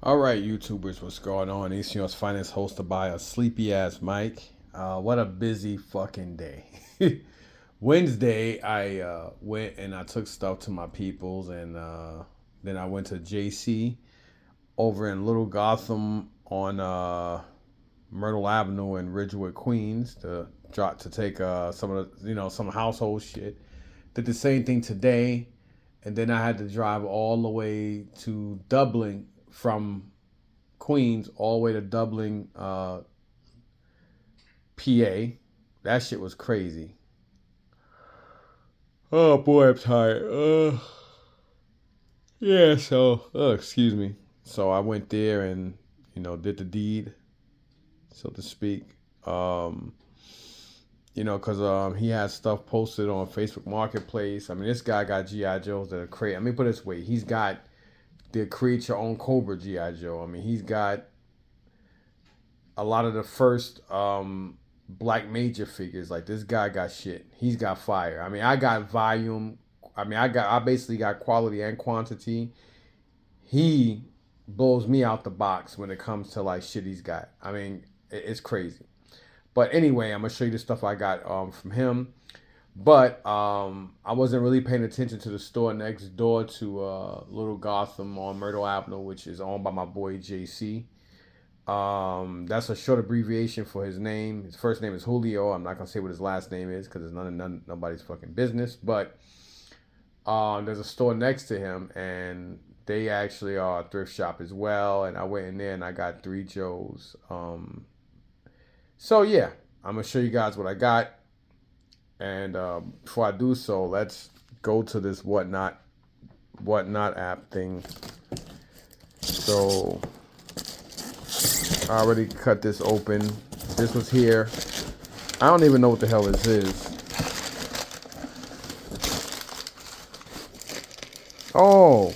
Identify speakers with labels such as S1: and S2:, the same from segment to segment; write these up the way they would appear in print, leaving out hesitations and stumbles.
S1: All right, YouTubers, what's going on? ACO's finest hosted by a sleepy ass Mike. What a busy fucking day. Wednesday, I went and I took stuff to my peoples, and then I went to JC over in Little Gotham on Myrtle Avenue in Ridgewood, Queens, to take some of the some household shit. Did the same thing today, and then I had to drive all the way to Dublin from Queens all the way to Dublin, PA. That shit was crazy. Oh boy, I'm tired. Yeah. So, excuse me. So I went there and did the deed, so to speak. Um, because he had stuff posted on Facebook Marketplace. I mean, this guy got GI Joes that are crazy. I mean, put it this way, he's got the create your own Cobra GI Joe. I mean, he's got a lot of the first Black Major figures. Like, this guy got shit. He's got fire. I mean, I got volume. I basically got quality and quantity. He blows me out the box when it comes to like shit he's got. I mean, it's crazy. But anyway, I'm gonna show you the stuff I got from him. But I wasn't really paying attention to the store next door to Little Gotham on Myrtle Avenue, which is owned by my boy JC. That's a short abbreviation for his name. His first name is Julio. I'm not gonna say what his last name is because it's nobody's fucking business. But there's a store next to him, and they actually are a thrift shop as well. And I went in there and I got 3 Joes. So yeah, I'm gonna show you guys what I got. And before I do so, let's go to this whatnot app thing. So I already cut this open. This was here. I don't even know what the hell this is. Oh.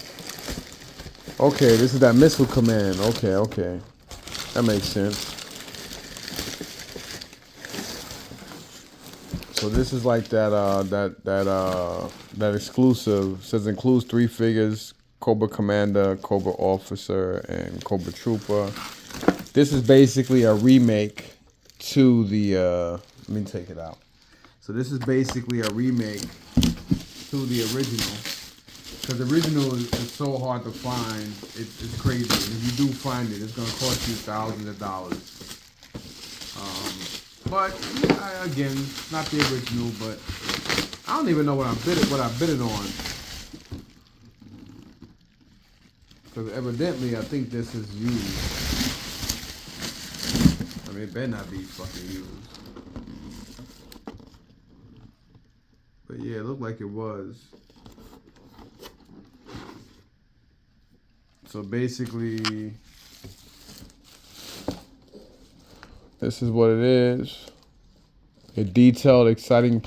S1: Okay, this is that missile command. Okay. That makes sense. So this is like that exclusive. It says includes 3 figures: Cobra Commander, Cobra Officer, and Cobra Trooper. This is basically a remake to the, let me take it out. So this is basically a remake to the original. Because the original is so hard to find, it's crazy. And if you do find it, it's going to cost you thousands of dollars. But, again, not the original, but I don't even know what I bid it on. Because evidently, I think this is used. I mean, it better not be fucking used. But yeah, it looked like it was. So basically, this is what it is. A detailed, exciting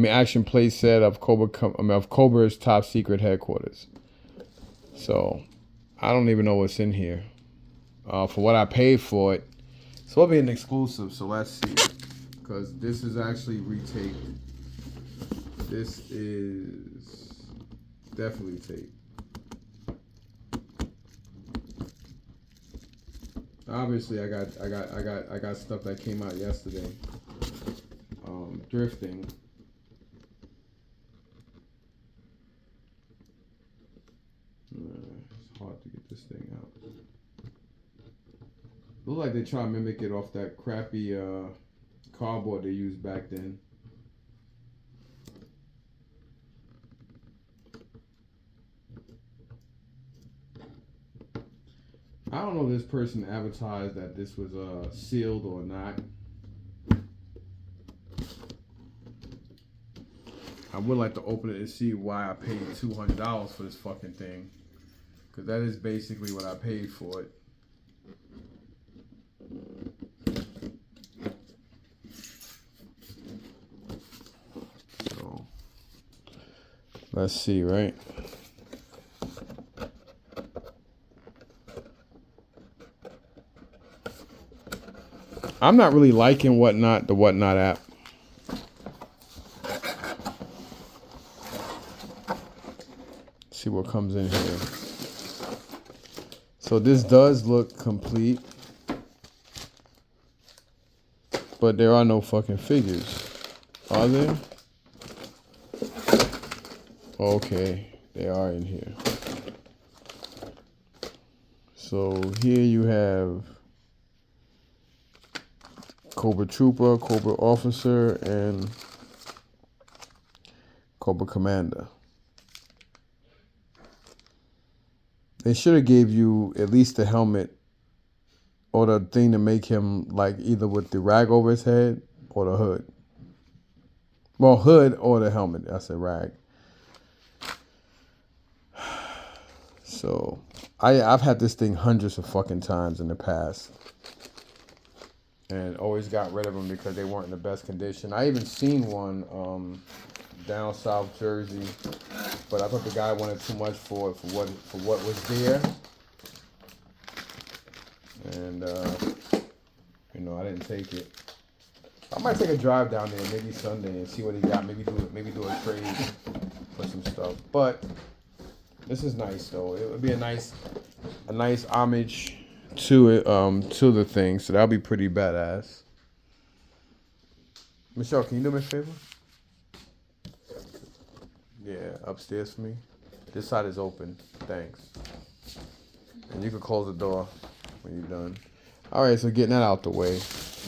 S1: action play set of Cobra's top secret headquarters. So, I don't even know what's in here. For what I paid for it, so it'll be an exclusive. So let's see, because this is actually retaped. This is definitely taped. Obviously, I got stuff that came out yesterday. Drifting. It's hard to get this thing out. Look like they try to mimic it off that crappy cardboard they used back then. I don't know if this person advertised that this was sealed or not. I would like to open it and see why I paid $200 for this fucking thing. Because that is basically what I paid for it. So, let's see, right? I'm not really liking the Whatnot app. See what comes in here. So this does look complete, but there are no fucking figures, are there? Okay, they are in here. So here you have Cobra Trooper, Cobra Officer, and Cobra Commander. They should have gave you at least the helmet or the thing to make him like either with the rag over his head or the hood. Well, hood or the helmet. I said rag. So I've had this thing hundreds of fucking times in the past. And always got rid of them because they weren't in the best condition. I even seen one down South Jersey, but I thought the guy wanted too much for what was there, and I didn't take it. I might take a drive down there maybe Sunday and see what he got. Maybe do a trade for some stuff. But this is nice though. It would be a nice homage to it, to the thing. So that'll be pretty badass. Michelle, can you do me a favor? Yeah, upstairs for me. This side is open. Thanks. And you can close the door when you're done. All right, so getting that out the way.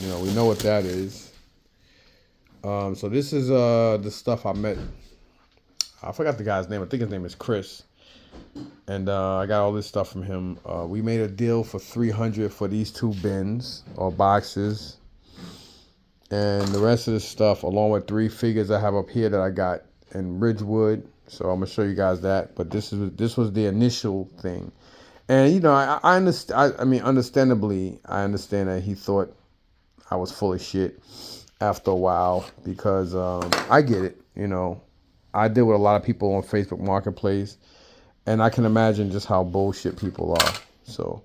S1: We know what that is. So this is the stuff I met. I forgot the guy's name. I think his name is Chris. And I got all this stuff from him. We made a deal for $300 for these 2 bins or boxes. And the rest of this stuff, along with 3 figures I have up here that I got in Ridgewood. So I'm gonna show you guys that. But this was the initial thing. And I understand. I mean, understandably, I understand that he thought I was full of shit after a while because I get it. I deal with a lot of people on Facebook Marketplace, and I can imagine just how bullshit people are. So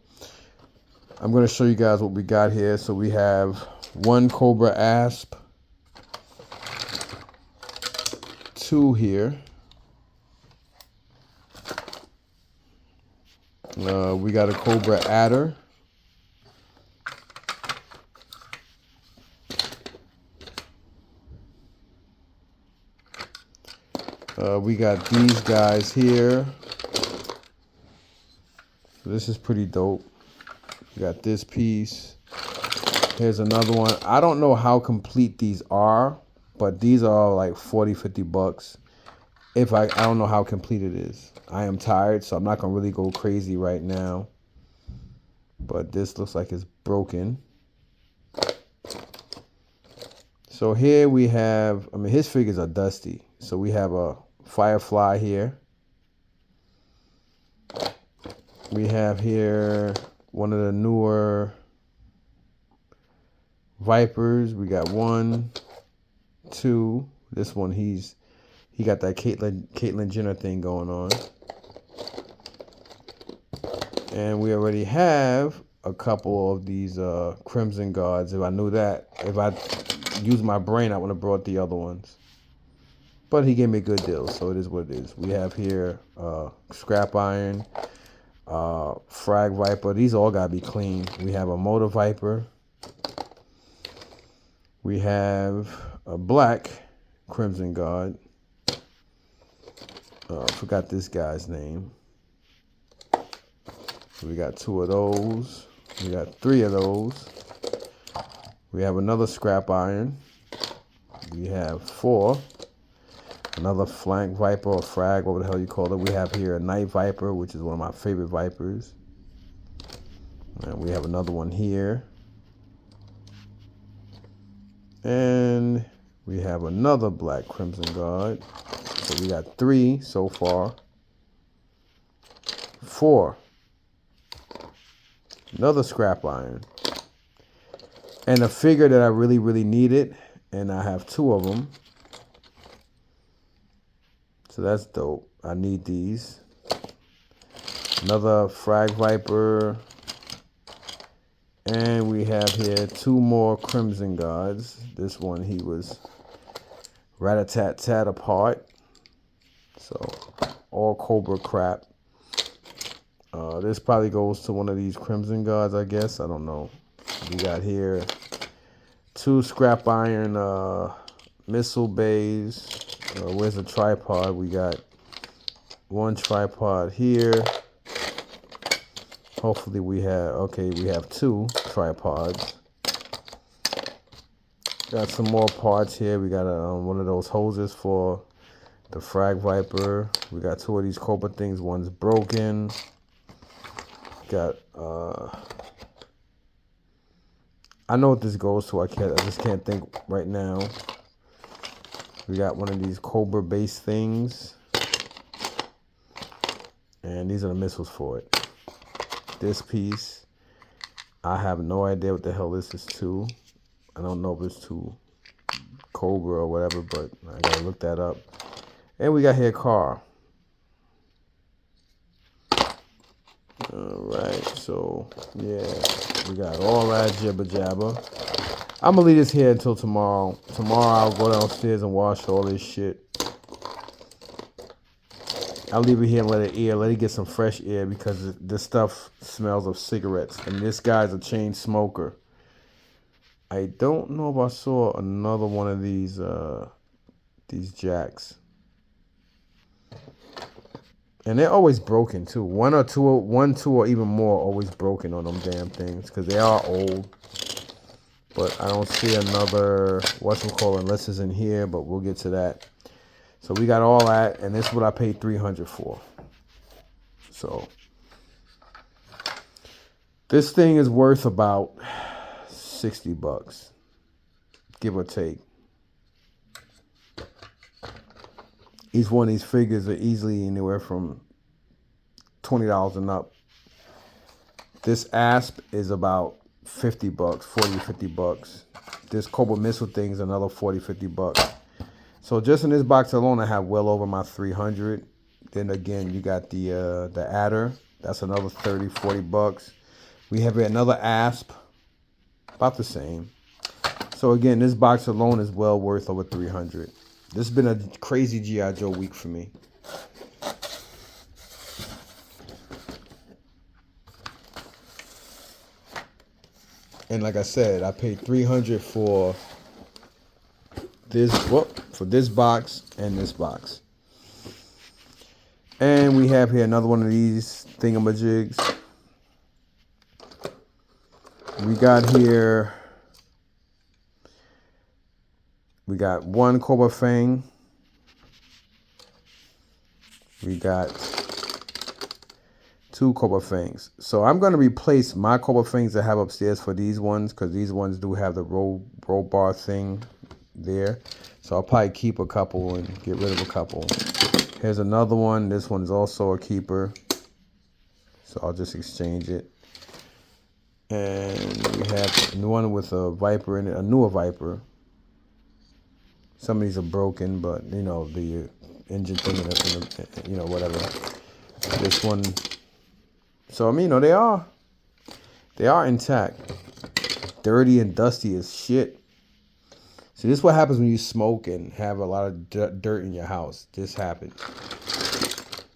S1: I'm gonna show you guys what we got here. So we have 1 Cobra Asp, 2 here. We got a Cobra Adder. We got these guys here. So this is pretty dope. We got this piece. Here's another one. I don't know how complete these are, but these are like 40, 50 bucks. I don't know how complete it is. I am tired, so I'm not going to really go crazy right now. But this looks like it's broken. So here we have, his figures are dusty. So we have a Firefly here. We have here one of the newer Vipers. We got 1, 2. This one, he got that Caitlyn Jenner thing going on. And we already have a couple of these Crimson Guards. If I knew that, if I used my brain, I would have brought the other ones. But he gave me a good deal, so it is what it is. We have here Scrap Iron, Frag Viper. These all gotta be clean. We have a Motor Viper. We have a black Crimson Guard. Forgot this guy's name. We got 2 of those. We got 3 of those. We have another Scrap Iron. We have 4. Another Flank Viper or Frag, whatever the hell you call it. We have here a Night Viper, which is one of my favorite Vipers. And we have another one here. And we have another black Crimson Guard. So we got 3 so far. 4. Another Scrap Iron. And a figure that I really, really needed. And I have 2 of them. So that's dope. I need these. Another Frag Viper. And we have here 2 more Crimson Guards. This one, he was rat-a-tat-tat apart. So, all Cobra crap. This probably goes to one of these Crimson Guards, I guess. I don't know. We got here 2 scrap iron missile bays. Where's the tripod? We got 1 tripod here. Hopefully we have 2 tripods. Got some more parts here. We got one of those hoses for the Frag Viper. We got 2 of these Cobra things. One's broken. Got I know what this goes to. I just can't think right now. We got one of these Cobra base things, and these are the missiles for it. This piece, I have no idea what the hell this is to. I don't know if it's to Cobra or whatever, but I gotta look that up. And we got here car. Alright, so yeah, we got all that jibber jabber. I'm gonna leave this here until tomorrow. Tomorrow I'll go downstairs and wash all this shit. I'll leave it here and let it get some fresh air, because this stuff smells of cigarettes. And this guy's a chain smoker. I don't know if I saw another one of these jacks. And they're always broken too. 1, 2, or even more always broken on them damn things, because they are old. But I don't see another unless it's in here, but we'll get to that. So we got all that, and this is what I paid $300 for. So this thing is worth about $60, give or take. Each one of these figures are easily anywhere from $20 and up. This asp is about $50, $40 to $50. This Cobra missile thing is another $40, $50. So just in this box alone, I have well over my $300. Then again, you got the adder. That's another $30, $40. We have another asp, about the same. So again, this box alone is well worth over $300. This has been a crazy G.I. Joe week for me. And like I said, I paid $300 for this box and this box. And we have here another one of these thingamajigs. We got here, we got 1 Cobra fang. We got 2 Cobra fangs. So I'm going to replace my Cobra fangs I have upstairs for these ones, because these ones do have the roll bar thing there. So I'll probably keep a couple and get rid of a couple. Here's another one. This one's also a keeper, so I'll just exchange it. And we have one with a Viper in it, a newer Viper. Some of these are broken, but you know, the engine thing, you know, whatever. This one, so I mean, you know, they are intact. Dirty and dusty as shit. See, this is what happens when you smoke and have a lot of dirt in your house. This happens.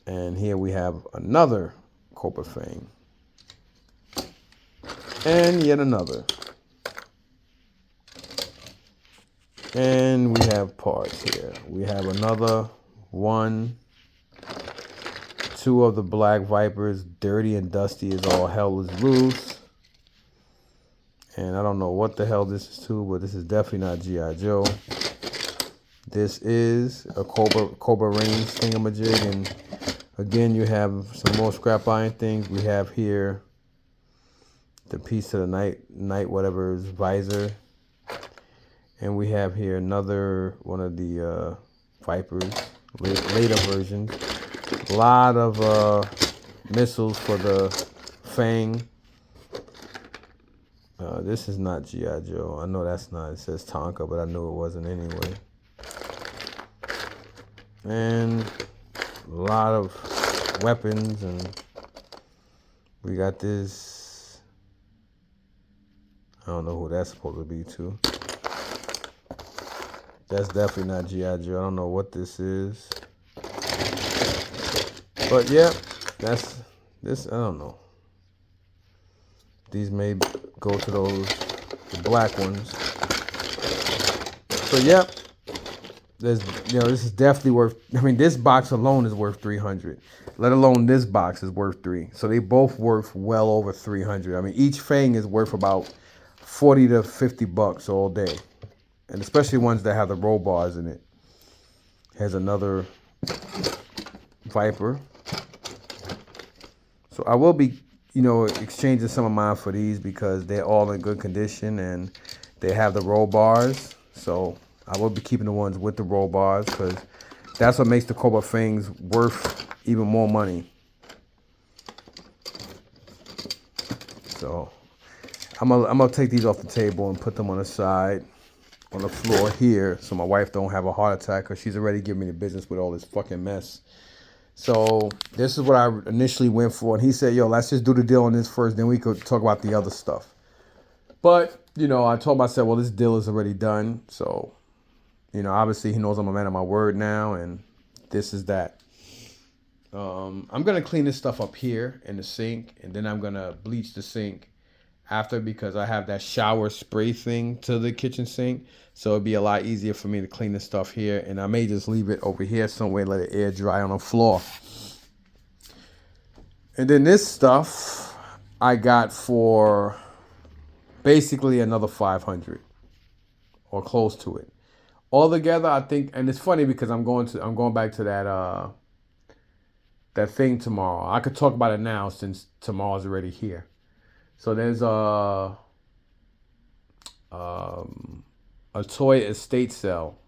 S1: And here we have another Cobra fang. And yet another. And we have parts here. We have another 1, 2 of the Black Vipers. Dirty and dusty as all hell is loose. And I don't know what the hell this is to, but this is definitely not G.I. Joe. This is a Cobra range thingamajig. And again, you have some more scrap iron things. We have here the piece to the night whatever's visor. And we have here another one of the Vipers, later versions. A lot of missiles for the Fang. This is not G.I. Joe. I know that's not. It says Tonka, but I knew it wasn't anyway. And a lot of weapons, and we got this. I don't know who that's supposed to be to. That's definitely not G.I. Joe. I don't know what this is. But yeah, This, I don't know. These may go to those, the black ones. So, yep. There's, this is definitely worth, I mean, this box alone is worth 300. Let alone this box is worth 3. So they both worth well over 300. I mean, each fang is worth about 40 to 50 bucks all day. And especially ones that have the roll bars in it. Here's another Viper. So I will be, exchanging some of mine for these because they're all in good condition and they have the roll bars. So I will be keeping the ones with the roll bars because that's what makes the Cobra fangs worth even more money. So I'm gonna take these off the table and put them on the side on the floor here so my wife don't have a heart attack because she's already giving me the business with all this fucking mess. So this is what I initially went for, and he said, yo, let's just do the deal on this first, then we could talk about the other stuff. But, I told myself, well, this deal is already done. So, obviously he knows I'm a man of my word now, and this is that. I'm going to clean this stuff up here in the sink, and then I'm going to bleach the sink after because I have that shower spray thing to the kitchen sink. So it'd be a lot easier for me to clean this stuff here. And I may just leave it over here somewhere, let it air dry on the floor. And then this stuff I got for basically another 500 or close to it. Altogether, I think, and it's funny because I'm going back to that thing tomorrow. I could talk about it now since tomorrow's already here. So there's a toy estate sale.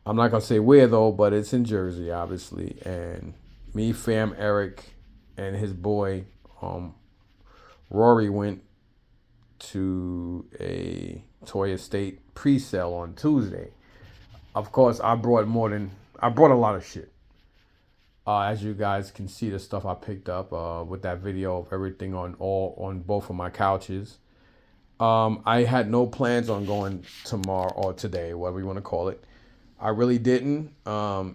S1: I'm not gonna say where though, but it's in Jersey, obviously. And me, Fam, Eric, and his boy, Rory went to a toy estate pre-sale on Tuesday. Of course, I brought a lot of shit. As you guys can see, the stuff I picked up with that video of everything on both of my couches. I had no plans on going tomorrow or today, whatever you want to call it. I really didn't.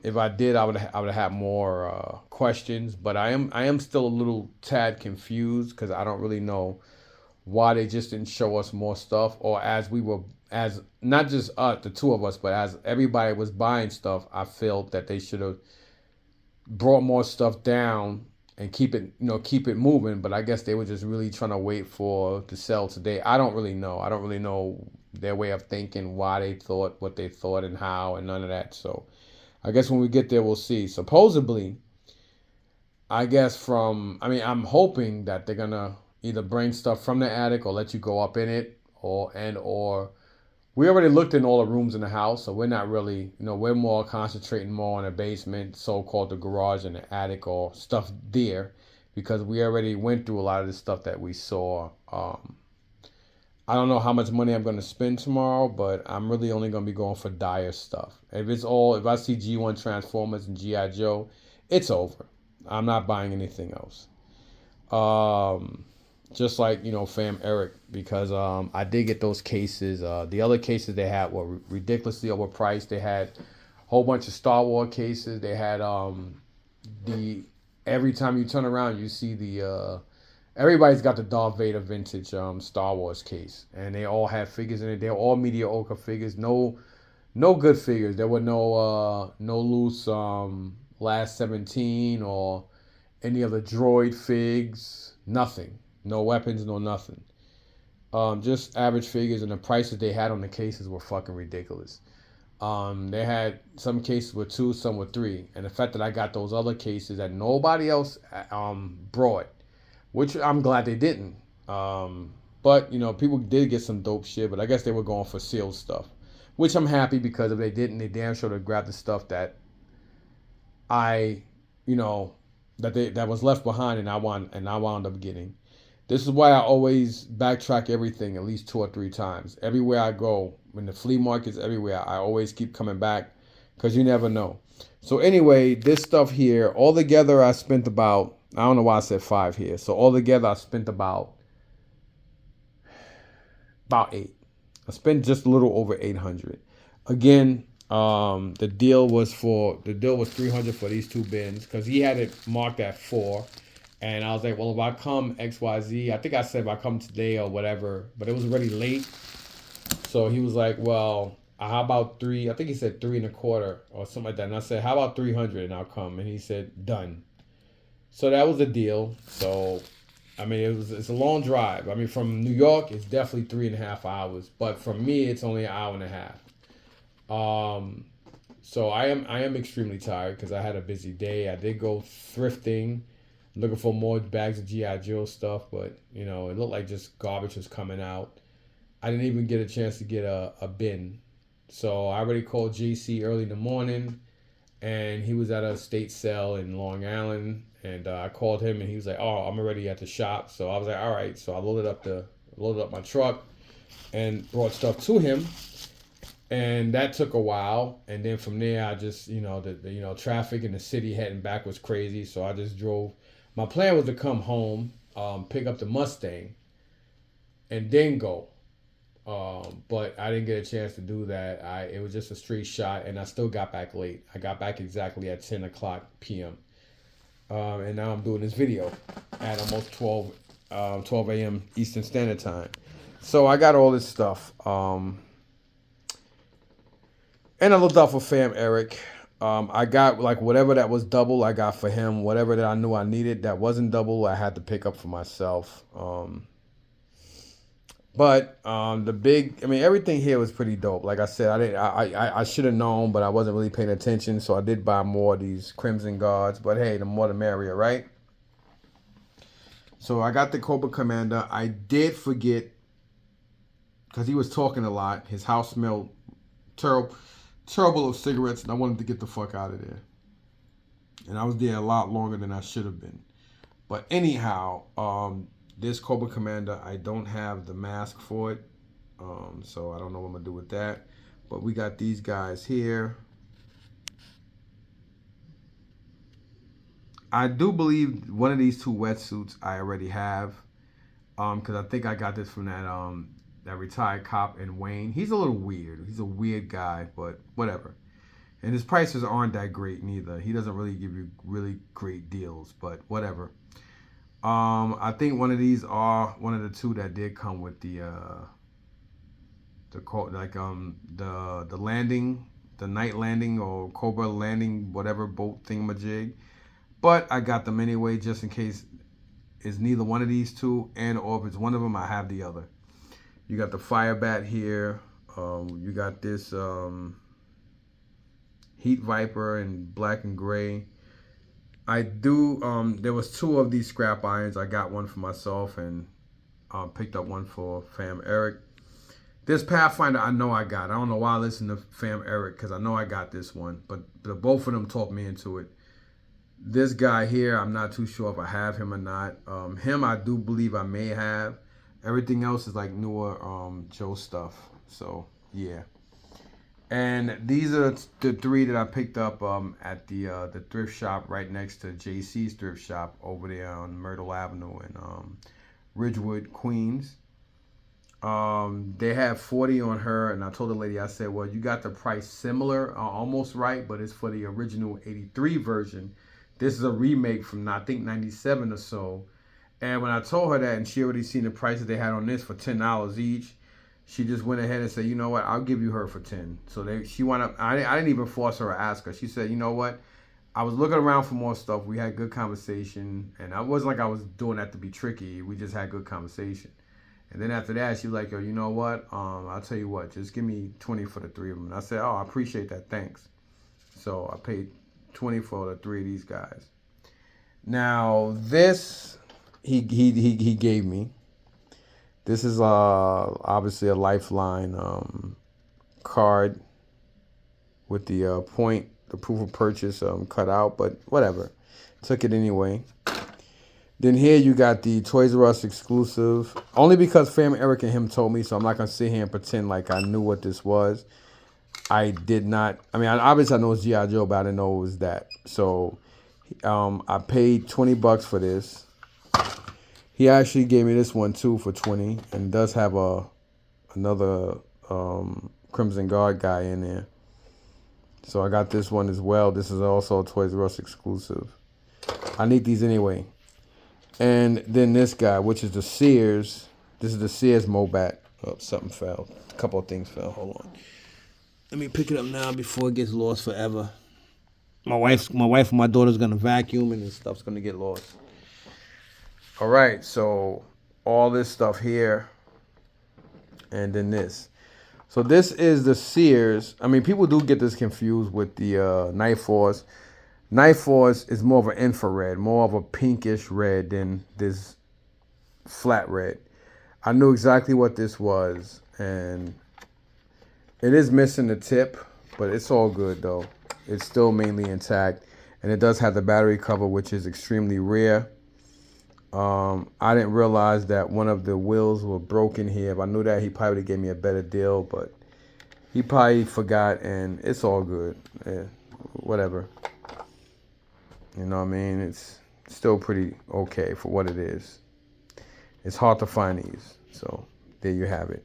S1: If I did, I would have more questions. But I am still a little tad confused because I don't really know why they just didn't show us more stuff. Or as not just us, the two of us, but as everybody was buying stuff, I felt that they should have brought more stuff down and keep it moving. But I guess they were just really trying to wait for the sale today. I don't really know. I don't really know their way of thinking, why they thought what they thought and how, and none of that. So I guess when we get there, we'll see. Supposedly, I guess I'm hoping that they're gonna either bring stuff from the attic or let you go up in it, or we already looked in all the rooms in the house, so we're not really, we're more concentrating more on the basement, so-called the garage and the attic or stuff there, because we already went through a lot of the stuff that we saw. I don't know how much money I'm going to spend tomorrow, but I'm really only going to be going for dire stuff. If I see G1 Transformers and G.I. Joe, it's over. I'm not buying anything else. Just like, Fam Eric, because I did get those cases. The other cases they had were ridiculously overpriced. They had a whole bunch of Star Wars cases. They had every time you turn around, you see everybody's got the Darth Vader vintage Star Wars case, and they all have figures in it. They're all mediocre figures. No good figures. There were no loose Last 17 or any of the droid figs. Nothing. No weapons, no nothing. Just average figures, and the prices they had on the cases were fucking ridiculous. They had some cases with 2, some with 3, and the fact that I got those other cases that nobody else brought, which I'm glad they didn't. But people did get some dope shit, but I guess they were going for sealed stuff, which I'm happy because if they didn't, they damn sure to grab the stuff that that was left behind, and I wound up getting. This is why I always backtrack everything at least 2 or 3 times. Everywhere I go, when the flea markets, everywhere, I always keep coming back because you never know. So anyway, this stuff here, all together I spent about, I don't know why I said 5 here. So all together I spent about 8. I spent just a little over 800. Again, the deal was $300 for these 2 bins because he had it marked at 4. And I was like, well, if I come XYZ, I think I said if I come today or whatever, but it was already late. So he was like, well, how about three? I think he said 3.25 or something like that. And I said, how about 300 and I'll come? And he said, done. So that was the deal. So, I mean, it's a long drive. I mean, from New York, it's definitely 3.5 hours. But from me, it's only an hour and a half. So I am extremely tired because I had a busy day. I did go thrifting, looking for more bags of GI Joe stuff, but it looked like just garbage was coming out. I didn't even get a chance to get a bin. So I already called JC early in the morning, and he was at a state sale in Long Island, and I called him, and he was like, "Oh, I'm already at the shop." So I was like, "All right." So I loaded up my truck, and brought stuff to him, and that took a while. And then from there, I just the traffic in the city heading back was crazy, so I just drove. My plan was to come home, pick up the Mustang, and then go. But I didn't get a chance to do that. It was just a straight shot, and I still got back late. I got back exactly at 10 o'clock p.m. And now I'm doing this video at almost 12 a.m. Eastern Standard Time. So I got all this stuff. And I looked out for Fam Eric. I got like whatever that was double, I got for him. Whatever that I knew I needed that wasn't double, I had to pick up for myself. But everything here was pretty dope. Like I said, I should have known, but I wasn't really paying attention. So I did buy more of these Crimson Guards. But hey, the more the merrier, right? So I got the Cobra Commander. I did forget, because he was talking a lot. His house smelled terrible of cigarettes, and I wanted to get the fuck out of there. And I was there a lot longer than I should have been. But anyhow, this Cobra Commander, I don't have the mask for it. So I don't know what I'm going to do with that. But we got these guys here. I do believe one of these two wetsuits I already have. Because I think I got this from that retired cop in Wayne. He's a little weird. He's a weird guy, but whatever. And his prices aren't that great neither. He doesn't really give you really great deals, but whatever. I think one of these are one of the two that did come with the landing, the night landing or Cobra landing, whatever boat thingamajig. But I got them anyway, just in case it's neither one of these two, or if it's one of them, I have the other. You got the Fire Bat here. You got this Heat Viper in black and gray. I do, there was two of these scrap irons. I got one for myself and picked up one for Fam Eric. This Pathfinder I know I got. I don't know why I listened to Fam Eric, because I know I got this one. But both of them talked me into it. This guy here, I'm not too sure if I have him or not. Him, I do believe I may have. Everything else is like newer Joe stuff. So, yeah. And these are the three that I picked up at the thrift shop right next to JC's thrift shop over there on Myrtle Avenue in Ridgewood, Queens. They had 40 on her, and I told the lady, I said, well, you got the price similar, almost right, but it's for the original 83 version. This is a remake from, I think, 97 or so. And when I told her that, and she already seen the prices they had on this for $10 each, she just went ahead and said, you know what, I'll give you her for 10. So she wound up, I didn't even force her or ask her. She said, you know what, I was looking around for more stuff. We had good conversation, and I wasn't like I was doing that to be tricky. We just had good conversation. And then after that, she was like, yo, you know what, I'll tell you what, just give me 20 for the three of them. And I said, oh, I appreciate that, thanks. So I paid 20 for the three of these guys. Now this he gave me. This is obviously a Lifeline card with the point, the proof of purchase cut out, but whatever. Took it anyway. Then here you got the Toys R Us exclusive. Only because Fam Eric and him told me, so I'm not going to sit here and pretend like I knew what this was. I did not. I mean, obviously I know it's G.I. Joe, but I didn't know it was that. So I paid $20 for this. He actually gave me this one too for 20, and it does have another Crimson Guard guy in there. So I got this one as well. This is also a Toys R Us exclusive. I need these anyway. And then this guy, which is the Sears. This is the Sears Mobat. Oh, something fell. A couple of things fell. Hold on. Let me pick it up now before it gets lost forever. My wife and my daughter's gonna vacuum and this stuff's gonna get lost. All right, so all this stuff here, and then this. So this is the Sears. I mean, people do get this confused with the Night Force. Night Force is more of an infrared, more of a pinkish red than this flat red. I knew exactly what this was, and it is missing the tip, but it's all good though. It's still mainly intact, and it does have the battery cover, which is extremely rare. I didn't realize that one of the wheels were broken here. If I knew that, he probably would have gave me a better deal, but he probably forgot, and it's all good. Yeah, whatever. You know what I mean? It's still pretty okay for what it is. It's hard to find these, so there you have it.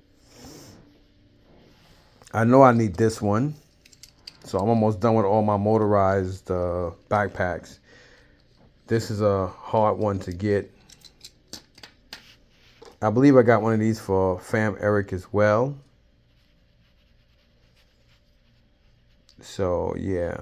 S1: I know I need this one, so I'm almost done with all my motorized backpacks. This is a hard one to get. I believe I got one of these for Fam Eric as well. So yeah.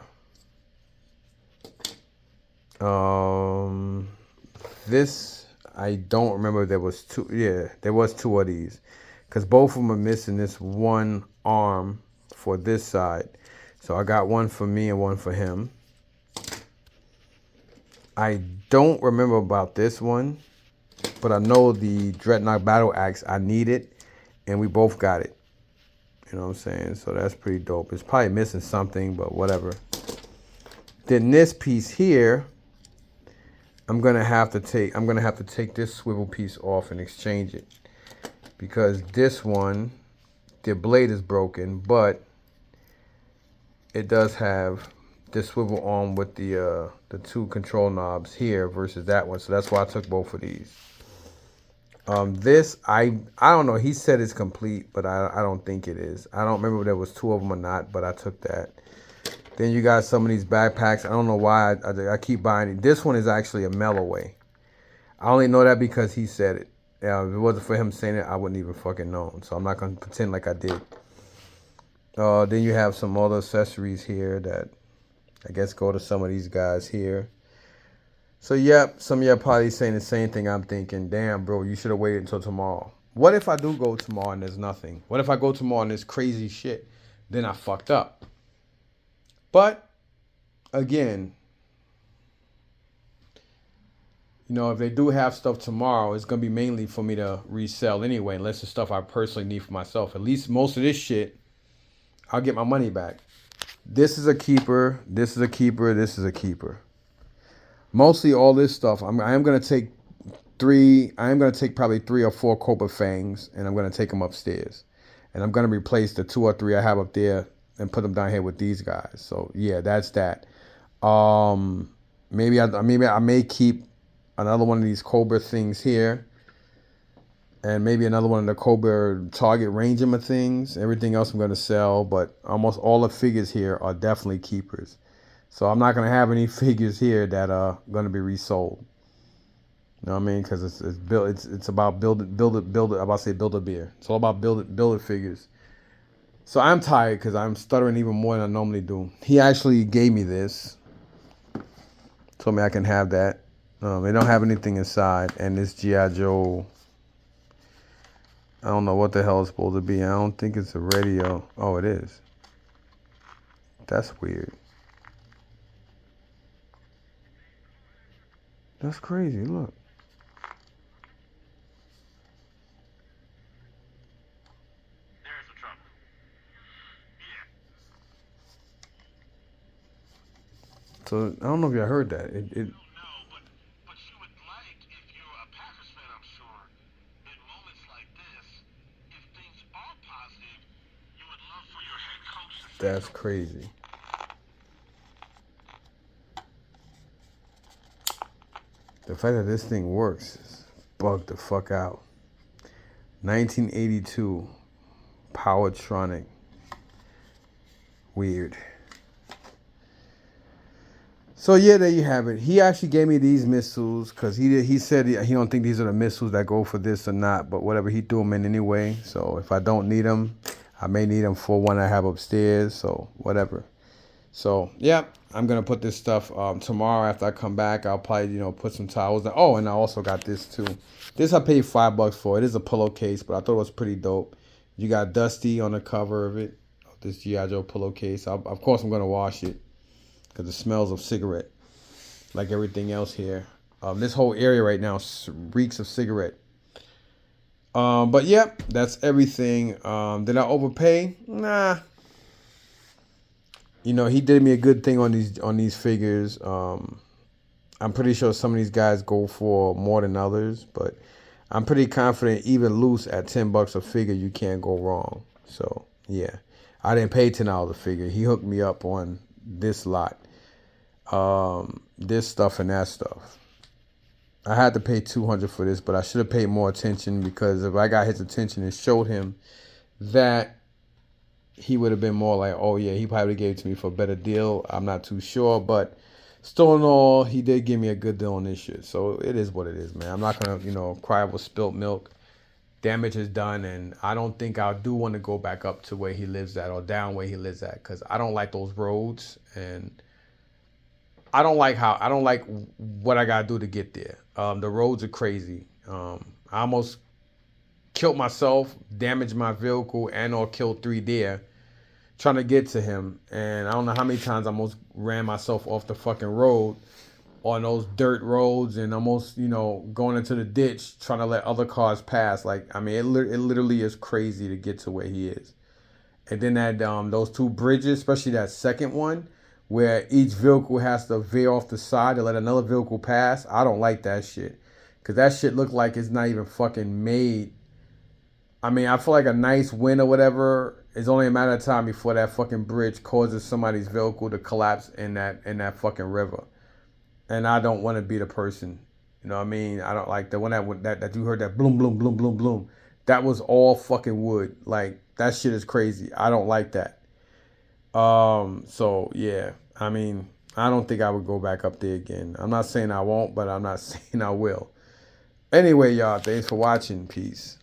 S1: This I don't remember if there was two. Yeah, there was two of these, because both of them are missing this one arm for this side. So I got one for me and one for him. I don't remember about this one, but I know the Dreadnought Battle Axe, I need it, and we both got it. You know what I'm saying? So that's pretty dope. It's probably missing something, but whatever. Then this piece here, I'm gonna have to take this swivel piece off and exchange it, because this one, the blade is broken, but it does have this swivel arm with the two control knobs here versus that one. So that's why I took both of these. This I don't know. He said it's complete, but I don't think it is. I don't remember if there was two of them or not, but I took that. Then you got some of these backpacks. I don't know why I keep buying it. This one is actually a Melloway. I only know that because he said it. If it wasn't for him saying it, I wouldn't even fucking know. So I'm not gonna pretend like I did. Then you have some other accessories here that I guess go to some of these guys here. So yep, some of you are probably saying the same thing I'm thinking. Damn, bro, you should have waited until tomorrow. What if I do go tomorrow and there's nothing? What if I go tomorrow and there's crazy shit? Then I fucked up. But again, you know, if they do have stuff tomorrow, it's gonna be mainly for me to resell anyway, unless it's stuff I personally need for myself. At least most of this shit, I'll get my money back. This is a keeper. This is a keeper. This is a keeper. Mostly all this stuff, I am gonna take probably 3 or 4 Cobra fangs, and I'm gonna take them upstairs, and I'm gonna replace the 2 or 3 I have up there and put them down here with these guys. So yeah, that's that. Maybe I may keep another one of these Cobra things here, and maybe another one of the Cobra target Rangeman things. Everything else I'm gonna sell, but almost all the figures here are definitely keepers. So I'm not gonna have any figures here that are gonna be resold. You know what I mean? Because it's about build it. I'm about to say build a beer. It's all about build it figures. So I'm tired because I'm stuttering even more than I normally do. He actually gave me this. Told me I can have that. They don't have anything inside, and this G.I. Joe, I don't know what the hell it's supposed to be. I don't think it's a radio. Oh, it is. That's weird. That's crazy. Look.
S2: There's the trouble. Yeah.
S1: So I don't know if y'all heard that. It
S2: No, but you would like, if you're a Packers fan, I'm sure, in moments like this, if things are positive, you would love for your head coach to say
S1: That's
S2: something.
S1: crazy. The fact that this thing works is bugged the fuck out. 1982 Powertronic. Weird. So yeah, there you have it. He actually gave me these missiles because he said he don't think these are the missiles that go for this or not. But whatever, he threw them in anyway. So if I don't need them, I may need them for one I have upstairs. So whatever. So yeah, I'm gonna put this stuff tomorrow after I come back. I'll probably put some towels. Oh, and I also got this too. This I paid $5 for. It is a pillowcase, but I thought it was pretty dope. You got Dusty on the cover of it. This GI Joe pillowcase. Of course, I'm gonna wash it because it smells of cigarette, like everything else here. This whole area right now reeks of cigarette. But yep, that's everything. Did I overpay? Nah. He did me a good thing on these figures. I'm pretty sure some of these guys go for more than others, but I'm pretty confident even loose at $10 a figure, you can't go wrong. So yeah, I didn't pay $10 a figure. He hooked me up on this lot, this stuff and that stuff. I had to pay $200 for this, but I should have paid more attention because if I got his attention and showed him that, he would have been more like, oh yeah, he probably gave it to me for a better deal. I'm not too sure, but still in all, he did give me a good deal on this shit. So it is what it is, man. I'm not gonna, cry over spilt milk. Damage is done, and I don't think I do want to go back up to where he lives at or down where he lives at because I don't like those roads, and I don't like what I gotta do to get there. The roads are crazy. I almost killed myself, damaged my vehicle, and or killed 3 deer trying to get to him. And I don't know how many times I almost ran myself off the fucking road on those dirt roads and almost, going into the ditch trying to let other cars pass. Like, I mean, it literally is crazy to get to where he is. And then that those 2 bridges, especially that second one, where each vehicle has to veer off the side to let another vehicle pass. I don't like that shit. Because that shit look like it's not even fucking made. I mean, I feel like a nice win or whatever is only a matter of time before that fucking bridge causes somebody's vehicle to collapse in that fucking river. And I don't want to be the person. You know what I mean? I don't like the one that you heard that bloom bloom bloom bloom bloom. That was all fucking wood. Like that shit is crazy. I don't like that. So yeah. I mean, I don't think I would go back up there again. I'm not saying I won't, but I'm not saying I will. Anyway, y'all, thanks for watching. Peace.